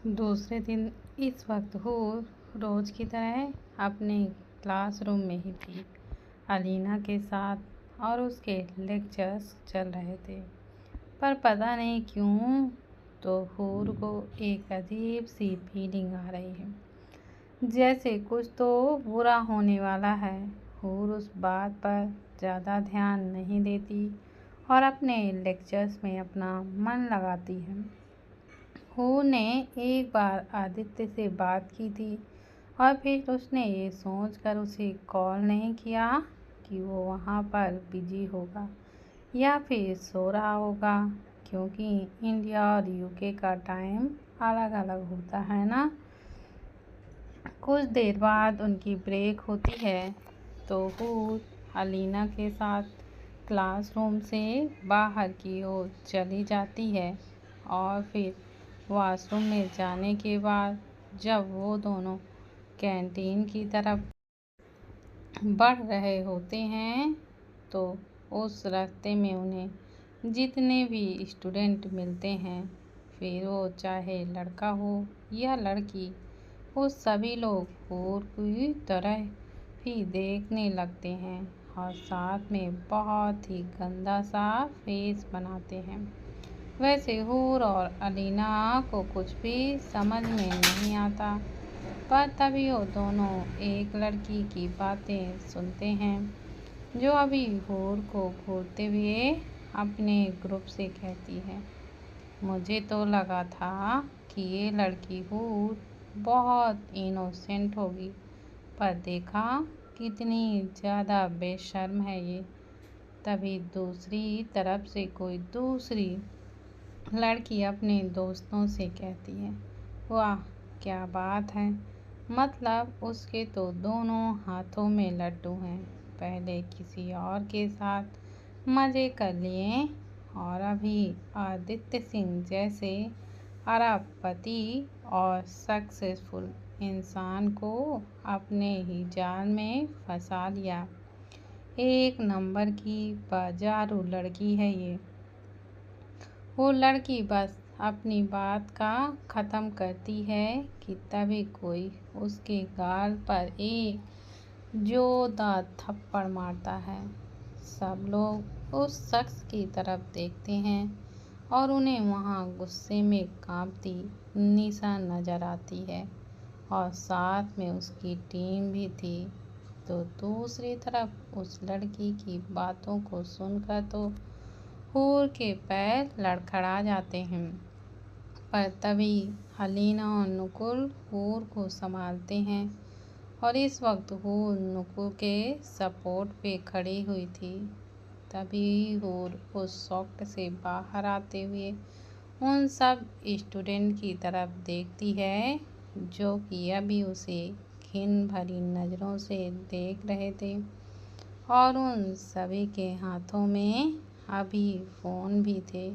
दूसरे दिन इस वक्त हूर रोज़ की तरह अपने क्लासरूम में ही थी, अलीना के साथ, और उसके लेक्चर्स चल रहे थे। पर पता नहीं क्यों तो हूर को एक अजीब सी फीलिंग आ रही है, जैसे कुछ तो बुरा होने वाला है। हूर उस बात पर ज़्यादा ध्यान नहीं देती और अपने लेक्चर्स में अपना मन लगाती है। हूर ने एक बार आदित्य से बात की थी और फिर उसने ये सोचकर उसे कॉल नहीं किया कि वो वहाँ पर बिजी होगा या फिर सो रहा होगा, क्योंकि इंडिया और यूके का टाइम अलग अलग होता है ना। कुछ देर बाद उनकी ब्रेक होती है तो हूर अलीना के साथ क्लासरूम से बाहर की ओर चली जाती है और फिर वॉशरूम में जाने के बाद जब वो दोनों कैंटीन की तरफ बढ़ रहे होते हैं तो उस रास्ते में उन्हें जितने भी स्टूडेंट मिलते हैं, फिर वो चाहे लड़का हो या लड़की, वो सभी लोग हूर की तरह ही देखने लगते हैं और साथ में बहुत ही गंदा सा फेस बनाते हैं। वैसे हूर और अलीना को कुछ भी समझ में नहीं आता, पर तभी वो दोनों एक लड़की की बातें सुनते हैं जो अभी हूर को घूरते हुए अपने ग्रुप से कहती है, मुझे तो लगा था कि ये लड़की हूर बहुत इनोसेंट होगी, पर देखा कितनी ज़्यादा बेशर्म है ये। तभी दूसरी तरफ से कोई दूसरी लड़की अपने दोस्तों से कहती है, वाह क्या बात है, मतलब उसके तो दोनों हाथों में लड्डू हैं। पहले किसी और के साथ मज़े कर लिए और अभी आदित्य सिंह जैसे अरबपति और सक्सेसफुल इंसान को अपने ही जाल में फंसा लिया। एक नंबर की बाजारू लड़की है ये। वो लड़की बस अपनी बात का ख़त्म करती है कि तभी कोई उसके गाल पर एक जोरदार थप्पड़ मारता है। सब लोग उस शख्स की तरफ देखते हैं और उन्हें वहाँ गुस्से में कांपती निशा नज़र आती है और साथ में उसकी टीम भी थी। तो दूसरी तरफ उस लड़की की बातों को सुनकर तो हूर के पैर लड़खड़ा जाते हैं, पर तभी अलीना और नुकुल हूर को संभालते हैं और इस वक्त हूर नुकुल के सपोर्ट पे खड़ी हुई थी। तभी हूर उस सॉफ्ट से बाहर आते हुए उन सब स्टूडेंट की तरफ देखती है जो कि अभी उसे घिन भरी नज़रों से देख रहे थे और उन सभी के हाथों में अभी फ़ोन भी थे।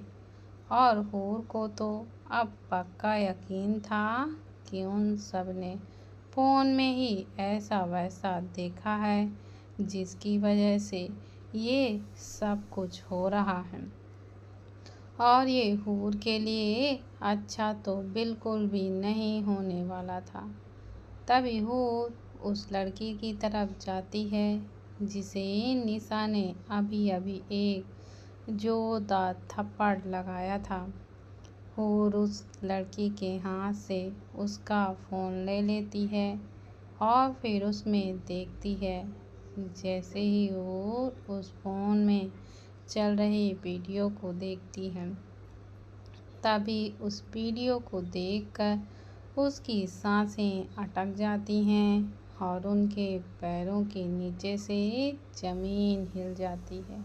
और हूर को तो अब पक्का यकीन था कि उन सब ने फ़ोन में ही ऐसा वैसा देखा है जिसकी वजह से ये सब कुछ हो रहा है, और ये हूर के लिए अच्छा तो बिल्कुल भी नहीं होने वाला था। तभी हूर उस लड़की की तरफ जाती है जिसे निशा ने अभी अभी एक जोरदार थप्पड़ लगाया था। हूर उस लड़की के हाथ से उसका फ़ोन ले लेती है और फिर उसमें देखती है। जैसे ही हूर उस फ़ोन में चल रही वीडियो को देखती है, तभी उस वीडियो को देखकर उसकी सांसें अटक जाती हैं और उनके पैरों के नीचे से ज़मीन हिल जाती है।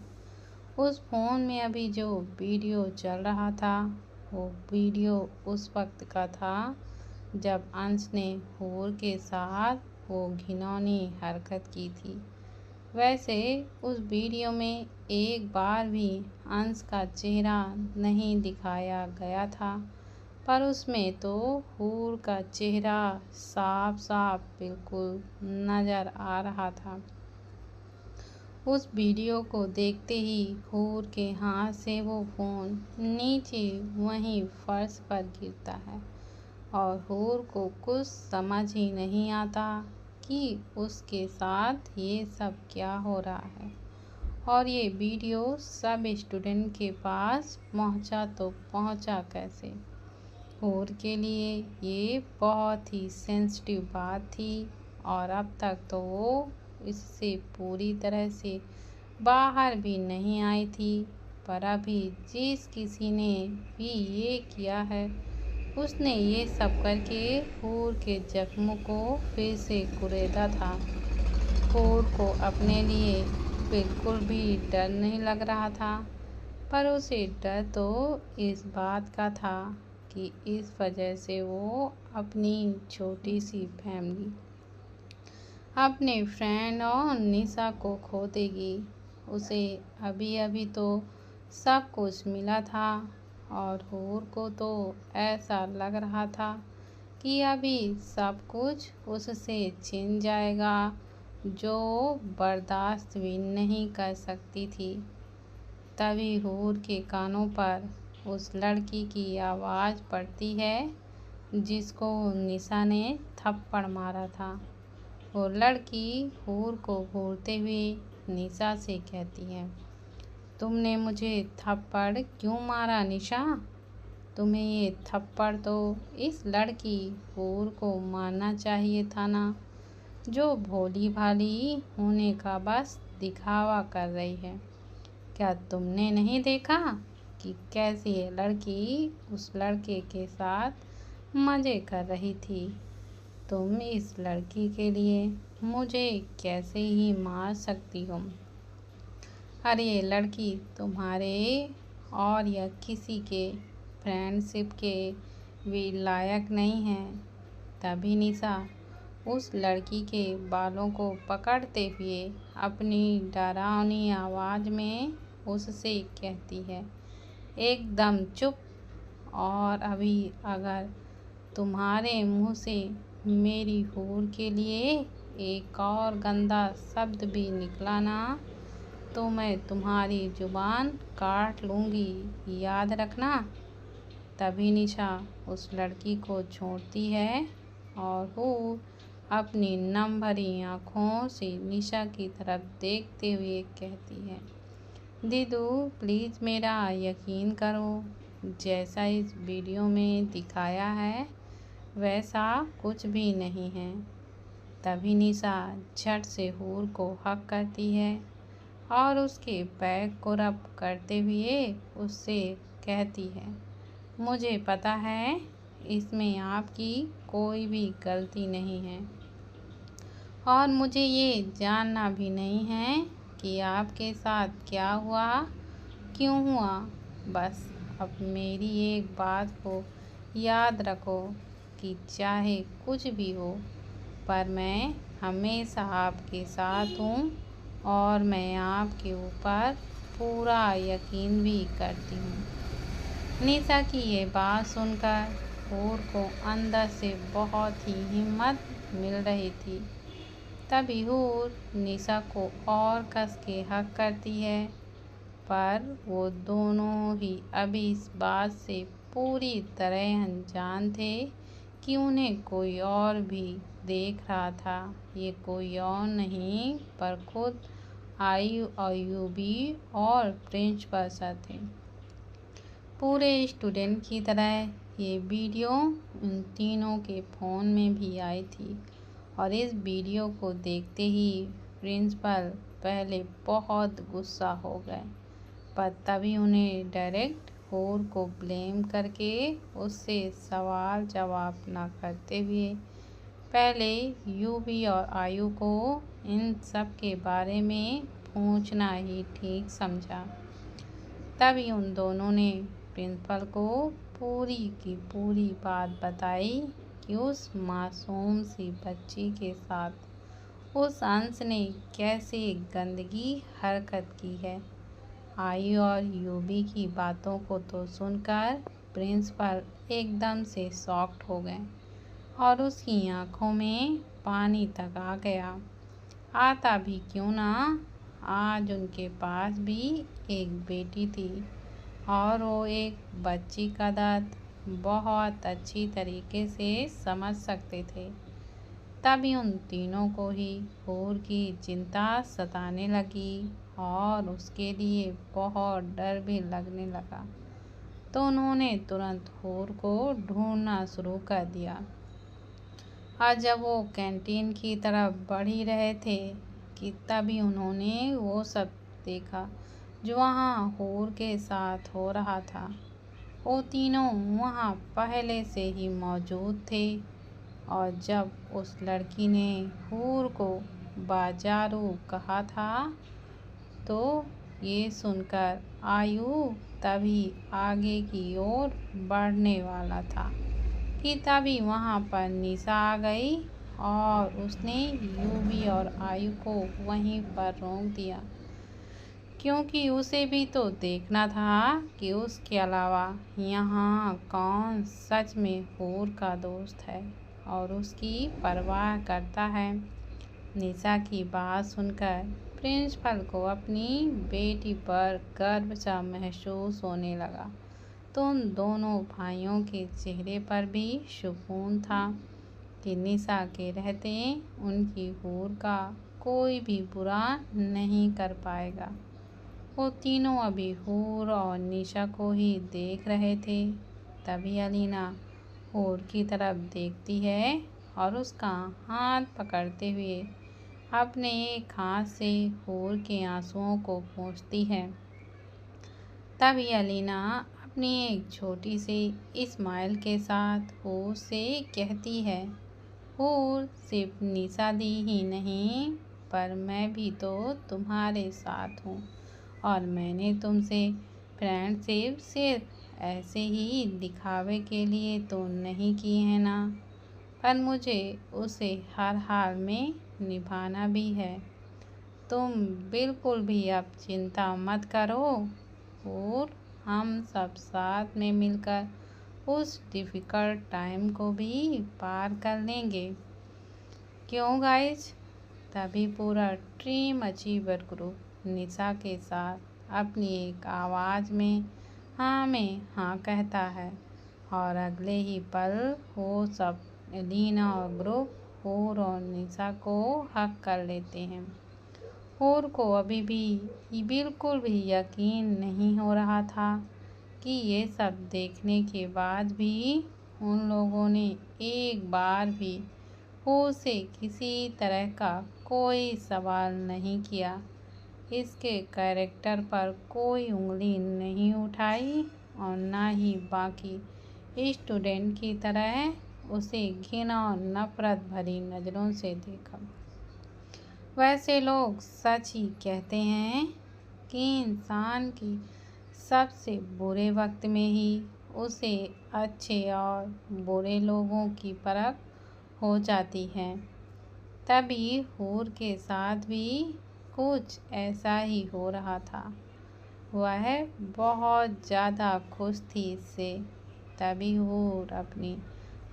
उस फ़ोन में अभी जो वीडियो चल रहा था वो वीडियो उस वक्त का था जब अंश ने हूर के साथ वो घिनौनी हरकत की थी। वैसे उस वीडियो में एक बार भी अंश का चेहरा नहीं दिखाया गया था, पर उसमें तो हूर का चेहरा साफ साफ बिल्कुल नज़र आ रहा था। उस वीडियो को देखते ही हूर के हाथ से वो फ़ोन नीचे वहीं फर्श पर गिरता है और हूर को कुछ समझ ही नहीं आता कि उसके साथ ये सब क्या हो रहा है। और ये वीडियो सब स्टूडेंट के पास पहुंचा तो पहुंचा कैसे। हूर के लिए ये बहुत ही सेंसिटिव बात थी और अब तक तो वो इससे पूरी तरह से बाहर भी नहीं आई थी। पर अभी जिस किसी ने भी ये किया है उसने ये सब करके हूर के जख्मों को फिर से कुरेदा था। हूर को अपने लिए बिल्कुल भी डर नहीं लग रहा था, पर उसे डर तो इस बात का था कि इस वजह से वो अपनी छोटी सी फैमिली, अपने फ्रेंड और निशा को खो देगी। उसे अभी अभी तो सब कुछ मिला था और हूर को तो ऐसा लग रहा था कि अभी सब कुछ उससे छिन जाएगा, जो बर्दाश्त भी नहीं कर सकती थी। तभी हूर के कानों पर उस लड़की की आवाज़ पड़ती है जिसको निशा ने थप्पड़ मारा था। वो लड़की हूर को घूरते हुए निशा से कहती है, तुमने मुझे थप्पड़ क्यों मारा निशा? तुम्हें ये थप्पड़ तो इस लड़की हूर को मारना चाहिए था ना, जो भोली भाली होने का बस दिखावा कर रही है। क्या तुमने नहीं देखा कि कैसी ये लड़की उस लड़के के साथ मज़े कर रही थी? तुम इस लड़की के लिए मुझे कैसे ही मार सकती हो? अरे ये लड़की तुम्हारे और या किसी के फ्रेंडशिप के भी लायक नहीं है। तभी निशा उस लड़की के बालों को पकड़ते हुए अपनी डरावनी आवाज़ में उससे कहती है, एकदम चुप। और अभी अगर तुम्हारे मुंह से मेरी हूर के लिए एक और गंदा शब्द भी निकला ना, तो मैं तुम्हारी जुबान काट लूँगी, याद रखना। तभी निशा उस लड़की को छोड़ती है और हूर अपनी नम भरी आँखों से निशा की तरफ देखते हुए कहती है, दीदू प्लीज़ मेरा यकीन करो, जैसा इस वीडियो में दिखाया है वैसा कुछ भी नहीं है। तभी निशा झट से हूर को हक करती है और उसके बैग को रब करते हुए उससे कहती है, मुझे पता है इसमें आपकी कोई भी गलती नहीं है और मुझे ये जानना भी नहीं है कि आपके साथ क्या हुआ, क्यों हुआ। बस अब मेरी एक बात को याद रखो कि चाहे कुछ भी हो, पर मैं हमेशा आपके साथ हूँ और मैं आपके ऊपर पूरा यकीन भी करती हूँ। निशा की ये बात सुनकर हूर को अंदर से बहुत ही हिम्मत मिल रही थी। तभी हूर निशा को और कस के हक करती है, पर वो दोनों ही अभी इस बात से पूरी तरह अनजान थे कि उन्हें कोई और भी देख रहा था। ये कोई और नहीं पर खुद IUB और प्रिंसिपल सर थे। पूरे स्टूडेंट की तरह ये वीडियो उन तीनों के फ़ोन में भी आई थी और इस वीडियो को देखते ही प्रिंसिपल पहले बहुत गुस्सा हो गए, पर तभी उन्हें डायरेक्ट हूर को ब्लेम करके उससे सवाल जवाब न करते हुए पहले UB और आयु को इन सब के बारे में पूछना ही ठीक समझा। तभी उन दोनों ने प्रिंसिपल को पूरी की पूरी बात बताई कि उस मासूम सी बच्ची के साथ उस अंश ने कैसे गंदगी हरकत की है। आयु और UB की बातों को तो सुनकर प्रिंसिपल एकदम से शॉक्ड हो गए और उसकी आंखों में पानी तक आ गया। आता भी क्यों ना, आज उनके पास भी एक बेटी थी और वो एक बच्ची का दर्द बहुत अच्छी तरीके से समझ सकते थे। तभी उन तीनों को ही हूर की चिंता सताने लगी और उसके लिए बहुत डर भी लगने लगा। तो उन्होंने तुरंत हूर को ढूंढना शुरू कर दिया। और जब वो कैंटीन की तरफ बढ़ ही रहे थे कि तभी उन्होंने वो सब देखा जो वहाँ हूर के साथ हो रहा था। वो तीनों वहाँ पहले से ही मौजूद थे और जब उस लड़की ने हूर को बाजारू कहा था तो ये सुनकर आयु तभी आगे की ओर बढ़ने वाला था कि तभी वहाँ पर निशा आ गई और उसने यूवी और आयु को वहीं पर रोक दिया, क्योंकि उसे भी तो देखना था कि उसके अलावा यहाँ कौन सच में हूर का दोस्त है और उसकी परवाह करता है। निशा की बात सुनकर प्रिंसिपल को अपनी बेटी पर गर्व सा महसूस होने लगा। तो उन दोनों भाइयों के चेहरे पर भी सुकून था कि निशा के रहते उनकी हूर का कोई भी बुरा नहीं कर पाएगा। वो तीनों अभी हूर और निशा को ही देख रहे थे। तभी अलीना हूर की तरफ देखती है और उसका हाथ पकड़ते हुए अपने एक हाथ से हूर के आंसुओं को पोंछती है। तभी अलीना अपनी एक छोटी सी स्माइल के साथ हूर से कहती है, हूर सिर्फ निशा दी ही नहीं पर मैं भी तो तुम्हारे साथ हूँ और मैंने तुमसे फ्रेंडशिप सिर्फ ऐसे ही दिखावे के लिए तो नहीं की है ना, पर मुझे उसे हर हाल में निभाना भी है। तुम बिल्कुल भी अब चिंता मत करो और हम सब साथ में मिलकर उस डिफ़िकल्ट टाइम को भी पार कर लेंगे। क्यों गाइज? तभी पूरा ड्रीम अचीवर ग्रुप निशा के साथ अपनी एक आवाज़ में हाँ में हाँ कहता है और अगले ही पल वो सब एलिना और ग्रुप हूर और निशा को हक कर लेते हैं। हूर को अभी भी बिल्कुल भी यकीन नहीं हो रहा था कि ये सब देखने के बाद भी उन लोगों ने एक बार भी हूर से किसी तरह का कोई सवाल नहीं किया, इसके कैरेक्टर पर कोई उंगली नहीं उठाई और ना ही बाकी स्टूडेंट की तरह उसे घृणा और नफरत भरी नज़रों से देखा। वैसे लोग सच ही कहते हैं कि इंसान की सबसे बुरे वक्त में ही उसे अच्छे और बुरे लोगों की परख हो जाती है। तभी हूर के साथ भी कुछ ऐसा ही हो रहा था। वह बहुत ज़्यादा खुश थी इससे। तभी हूर अपनी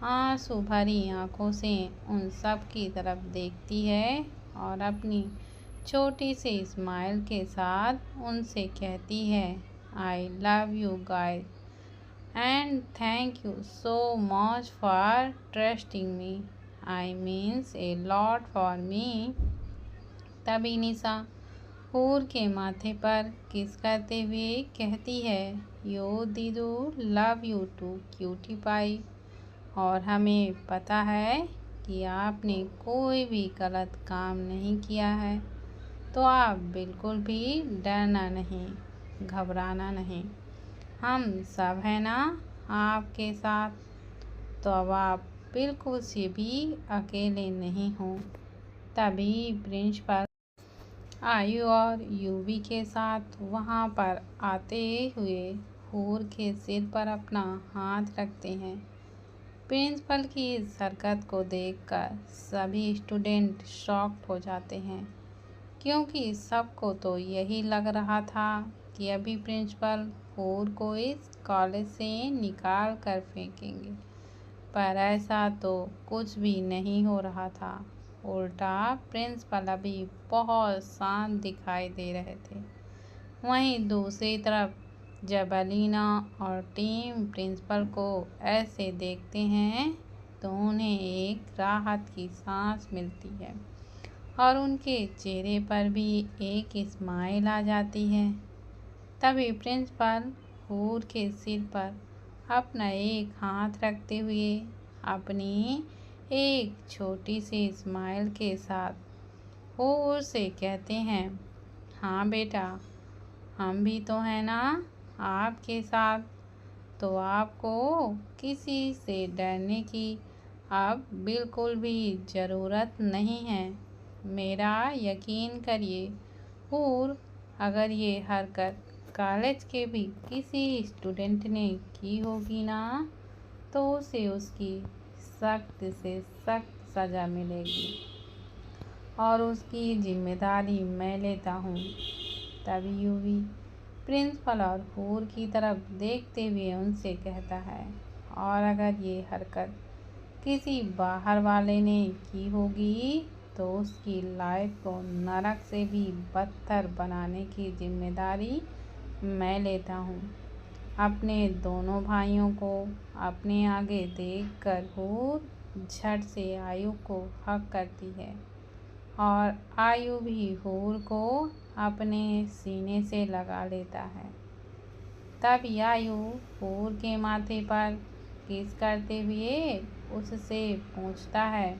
आंसू भरी आंखों से उन सब की तरफ देखती है और अपनी छोटी सी स्माइल के साथ उनसे कहती है, I love you guys and thank you so much for trusting me, I means a lot for me. तभी निशा हूर के माथे पर किस करते हुए कहती है, यो दीदू love you too cutie pie, और हमें पता है कि आपने कोई भी गलत काम नहीं किया है, तो आप बिल्कुल भी डरना नहीं, घबराना नहीं, हम सब हैं ना आपके साथ। तो अब आप बिल्कुल से भी अकेले नहीं हो। तभी प्रिंसिपल आयु और यूवी के साथ वहाँ पर आते हुए हूर के सिर पर अपना हाथ रखते हैं। प्रिंसिपल की इस हरकत को देखकर सभी स्टूडेंट शॉक्ड हो जाते हैं, क्योंकि सबको तो यही लग रहा था कि अभी प्रिंसिपल हूर को इस कॉलेज से निकाल कर फेंकेंगे, पर ऐसा तो कुछ भी नहीं हो रहा था। उल्टा प्रिंसिपल अभी बहुत शांत दिखाई दे रहे थे। वहीं दूसरी तरफ जब अलीना और टीम प्रिंसिपल को ऐसे देखते हैं तो उन्हें एक राहत की सांस मिलती है और उनके चेहरे पर भी एक स्माइल आ जाती है। तभी प्रिंसिपल हूर के सिर पर अपना एक हाथ रखते हुए अपनी एक छोटी सी स्माइल के साथ हूर से कहते हैं, हाँ बेटा, हम भी तो हैं ना आपके साथ, तो आपको किसी से डरने की अब बिल्कुल भी ज़रूरत नहीं है। मेरा यकीन करिए और अगर ये हरकत कॉलेज के भी किसी स्टूडेंट ने की होगी ना तो उसे उसकी सख्त से सख्त सज़ा मिलेगी और उसकी जिम्मेदारी मैं लेता हूँ। तभी यूवी प्रिंसिपल और हूर की तरफ देखते हुए उनसे कहता है, और अगर ये हरकत किसी बाहर वाले ने की होगी तो उसकी लाइफ को नरक से भी बदतर बनाने की जिम्मेदारी मैं लेता हूँ। अपने दोनों भाइयों को अपने आगे देखकर हूर झट से आयु को हक करती है और आयु भी हूर को अपने सीने से लगा लेता है। तब आयु हूर के माथे पर किस करते हुए उससे पूछता है,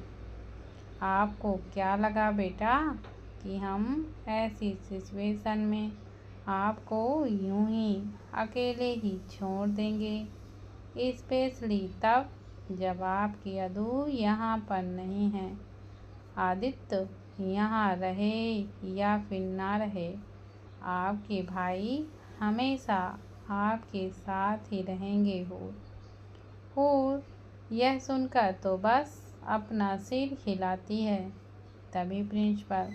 आपको क्या लगा बेटा कि हम ऐसी सिचुएशन में आपको यूं ही अकेले ही छोड़ देंगे, स्पेशली तब जब आपकी अदू यहाँ पर नहीं है। आदित्य यहाँ रहे या फिर ना रहे, आपके भाई हमेशा आपके साथ ही रहेंगे। हूर यह सुनकर तो बस अपना सिर हिलाती है। तभी प्रिंसिपल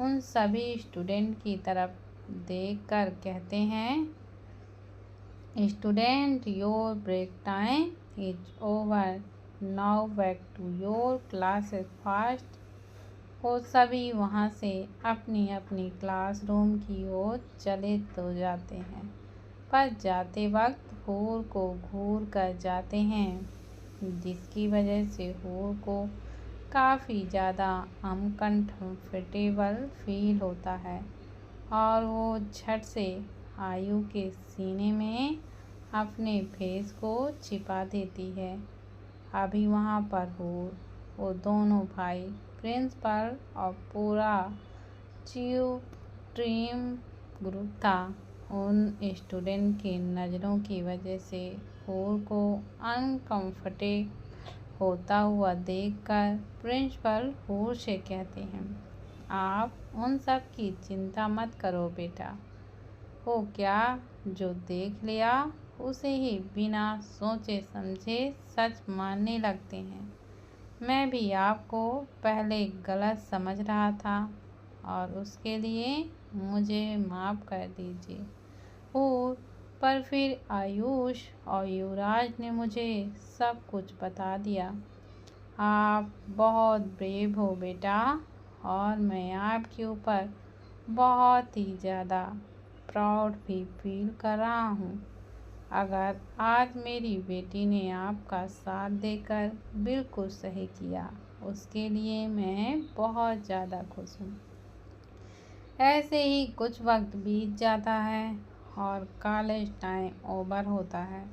उन सभी स्टूडेंट की तरफ देखकर कहते हैं, student, your break time is over, now back to your classes fast. वो सभी वहाँ से अपनी अपनी क्लासरूम की ओर चले तो जाते हैं, पर जाते वक्त हूर को घूर कर जाते हैं, जिसकी वजह से हूर को काफ़ी ज़्यादा अनकंफर्टेबल फील होता है और वो झट से आयु के सीने में अपने फेस को छिपा देती है। अभी वहाँ पर हूर, वो दोनों भाई, प्रिंसिपल और पूरा टीम ग्रुप था। उन स्टूडेंट की नज़रों की वजह से हूर को अनकंफर्टेबल होता हुआ देखकर प्रिंसिपल हूर से कहते हैं, आप उन सब की चिंता मत करो बेटा, वो क्या जो देख लिया उसे ही बिना सोचे समझे सच मानने लगते हैं। मैं भी आपको पहले गलत समझ रहा था और उसके लिए मुझे माफ़ कर दीजिए। और पर फिर आयुष और युवराज ने मुझे सब कुछ बता दिया। आप बहुत ब्रेव हो बेटा और मैं आपके ऊपर बहुत ही ज़्यादा प्राउड भी फील कर रहा हूँ। अगर आज मेरी बेटी ने आपका साथ देकर बिल्कुल सही किया, उसके लिए मैं बहुत ज़्यादा खुश हूँ। ऐसे ही कुछ वक्त बीत जाता है और कॉलेज टाइम ओवर होता है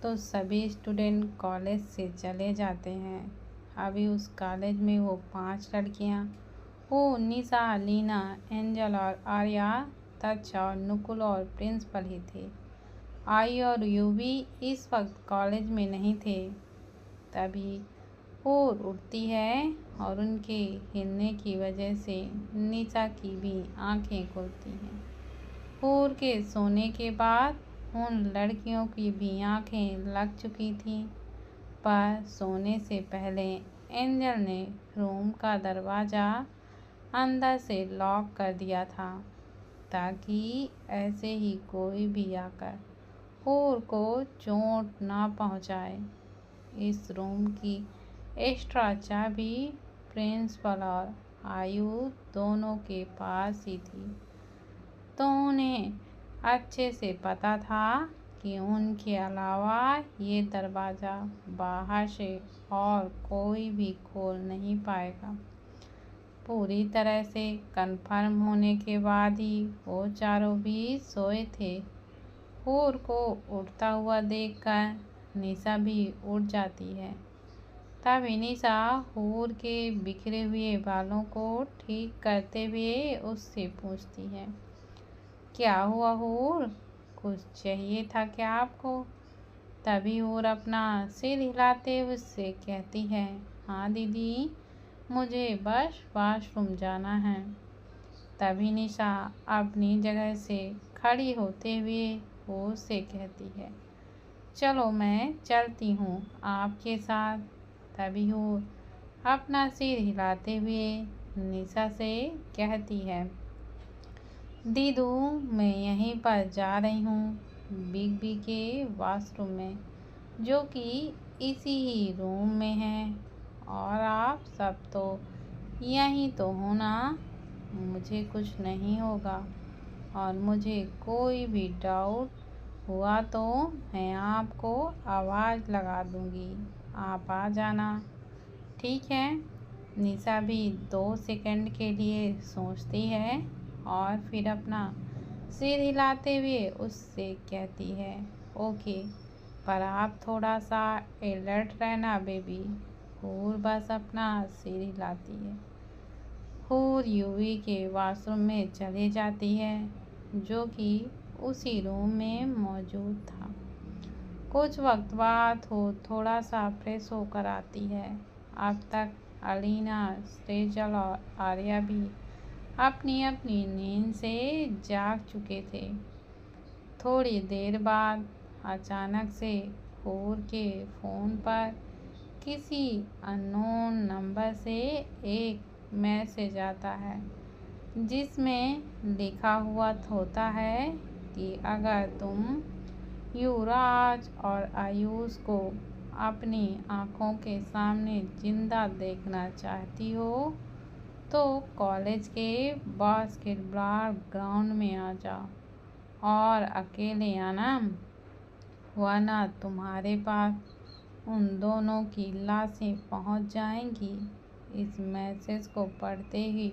तो सभी स्टूडेंट कॉलेज से चले जाते हैं। अभी उस कॉलेज में वो 5 लड़कियाँ, वो निशा, लीना, एंजल और आर्या, तक्ष और नुकुल और प्रिंसिपल ही थे। आई और यूवी इस वक्त कॉलेज में नहीं थे। तभी हूर उठती है और उनके हिलने की वजह से निशा की भी आंखें खुलती हैं। हूर के सोने के बाद उन लड़कियों की भी आंखें लग चुकी थीं, पर सोने से पहले एंजल ने रूम का दरवाज़ा अंदर से लॉक कर दिया था ताकि ऐसे ही कोई भी आकर हूर को चोट ना पहुंचाए। इस रूम की एक्स्ट्रा चाबी प्रिंसिपल और आयु दोनों के पास ही थी, तो उन्हें अच्छे से पता था कि उनके अलावा ये दरवाज़ा बाहर से और कोई भी खोल नहीं पाएगा। पूरी तरह से कंफर्म होने के बाद ही वो चारों भी सोए थे। हूर को उठता हुआ देखकर निशा भी उठ जाती है। तभी निशा हूर के बिखरे हुए बालों को ठीक करते हुए उससे पूछती है, क्या हुआ हूर, कुछ चाहिए था क्या आपको? तभी हूर अपना सिर हिलाते उससे कहती है, हाँ दीदी, मुझे बस वॉशरूम जाना है। तभी निशा अपनी जगह से खड़ी होते हुए हूर से कहती है, चलो मैं चलती हूँ आपके साथ। तभी हूर अपना सिर हिलाते हुए निशा से कहती है, दीदू, मैं यहीं पर जा रही हूँ बिग बी के वॉशरूम में, जो कि इसी ही रूम में है, और आप सब तो यहीं तो हो ना? मुझे कुछ नहीं होगा, और मुझे कोई भी डाउट हुआ तो मैं आपको आवाज़ लगा दूँगी, आप आ जाना, ठीक है? निशा भी 2 सेकंड के लिए सोचती है और फिर अपना सिर हिलाते हुए उससे कहती है, ओके, पर आप थोड़ा सा अलर्ट रहना बेबी। हूर बस अपना सिर हिलाती है। हूर यूवी के वॉशरूम में चली जाती है, जो कि उसी रूम में मौजूद था। कुछ वक्त बाद वो थोड़ा सा फ्रेश होकर आती है। अब तक अलीना, सेजल और आर्या भी अपनी अपनी नींद से जाग चुके थे। थोड़ी देर बाद अचानक से हूर के फ़ोन पर किसी अननोन नंबर से एक मैसेज आता है, जिसमें लिखा हुआ होता है कि अगर तुम युवराज और आयुष को अपनी आँखों के सामने जिंदा देखना चाहती हो तो कॉलेज के बास्केटबॉल ग्राउंड में आ जाओ, और अकेले आना, वरना तुम्हारे पास उन दोनों की लाशें पहुंच जाएंगी। इस मैसेज को पढ़ते ही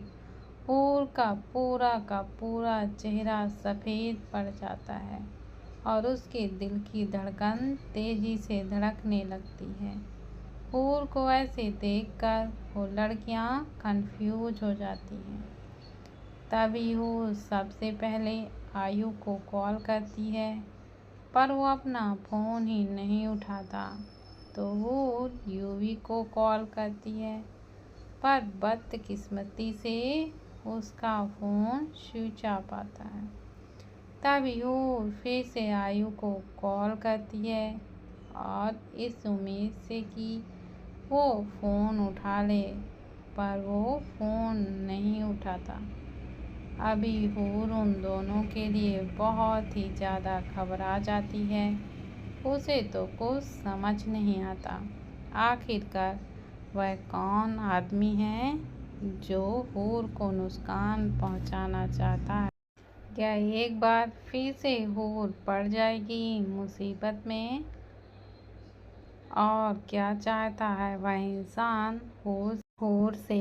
हूर का पूरा चेहरा सफ़ेद पड़ जाता है और उसके दिल की धड़कन तेजी से धड़कने लगती है। हूर को ऐसे देखकर वो लड़कियां कंफ्यूज हो जाती हैं। तभी हूर सबसे पहले आयु को कॉल करती है, पर वो अपना फ़ोन ही नहीं उठाता। तो हूर यूवी को कॉल करती है, पर बदकिस्मती से उसका फ़ोन स्विच ऑफ आता है। तभी हूर फिर से आयु को कॉल करती है और इस उम्मीद से कि वो फ़ोन उठा ले, पर वो फ़ोन नहीं उठाता। अभी हूर उन दोनों के लिए बहुत ही ज़्यादा घबरा जाती है। उसे तो कुछ समझ नहीं आता आखिरकार वह कौन आदमी है जो हूर को नुकसान पहुंचाना चाहता है। क्या एक बार फिर से हूर पड़ जाएगी मुसीबत में, और क्या चाहता है वह इंसान हूर से,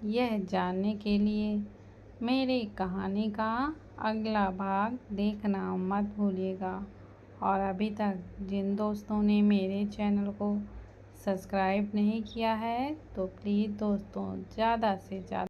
यह जानने के लिए मेरी कहानी का अगला भाग देखना मत भूलिएगा। और अभी तक जिन दोस्तों ने मेरे चैनल को सब्सक्राइब नहीं किया है तो प्लीज़ दोस्तों ज़्यादा से ज़्यादा